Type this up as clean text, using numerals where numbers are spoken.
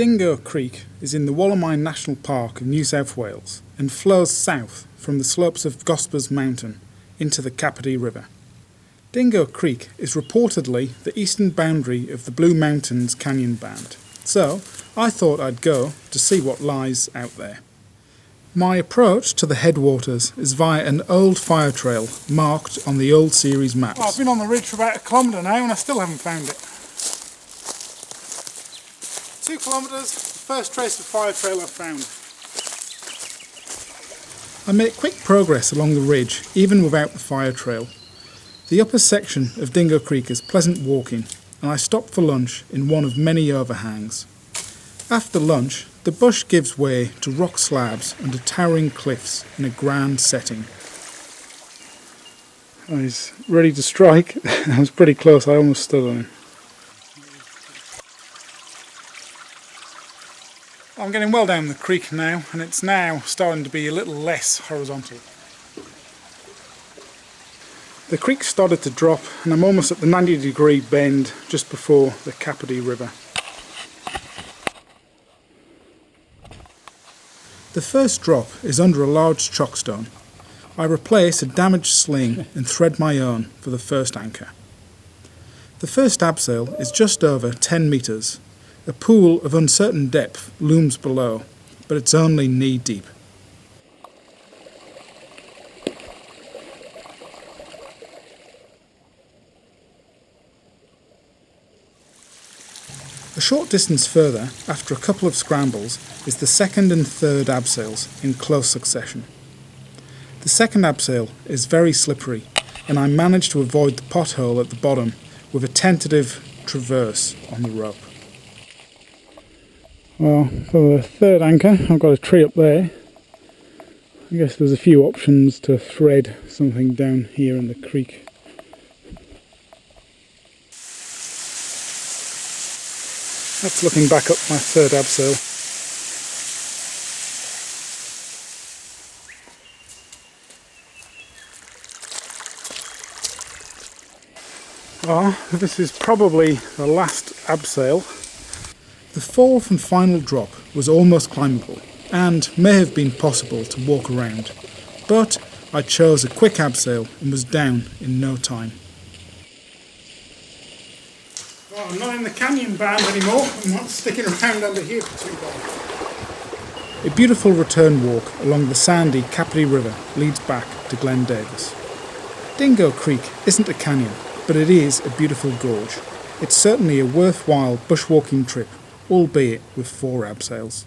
Dingo Creek is in the Wollemi National Park of New South Wales and flows south from the slopes of Gospers Mountain into the Capertee River. Dingo Creek is reportedly the eastern boundary of the Blue Mountains Canyon Band, so I thought I'd go to see what lies out there. My approach to the headwaters is via an old fire trail marked on the old series maps. I've been on the ridge for about 1 kilometre now and I still haven't found it. 2 kilometres, first trace of fire trail I've found. I make quick progress along the ridge even without the fire trail. The upper section of Dingo Creek is pleasant walking and I stop for lunch in one of many overhangs. After lunch, the bush gives way to rock slabs under towering cliffs in a grand setting. He's ready to strike. I was pretty close, I almost stood on him. I'm getting well down the creek now, and it's now starting to be a little less horizontal. The creek started to drop and I'm almost at the 90-degree bend just before the Capertee River. The first drop is under a large chockstone. I replace a damaged sling and thread my own for the first anchor. The first abseil is just over 10 metres. A pool of uncertain depth looms below, but it's only knee-deep. A short distance further, after a couple of scrambles, is the second and third abseils in close succession. The second abseil is very slippery, and I manage to avoid the pothole at the bottom with a tentative traverse on the rope. Well, for the third anchor, I've got a tree up there. I guess there's a few options to thread something down here in the creek. That's looking back up my third abseil. Oh, this is probably the last abseil. The fourth and final drop was almost climbable and may have been possible to walk around, but I chose a quick abseil and was down in no time. Well, I'm not in the canyon band anymore. I'm not sticking around under here for too long. A beautiful return walk along the sandy Capertee River leads back to Glen Davis. Dingo Creek isn't a canyon, but it is a beautiful gorge. It's certainly a worthwhile bushwalking trip, albeit with 4 abseils.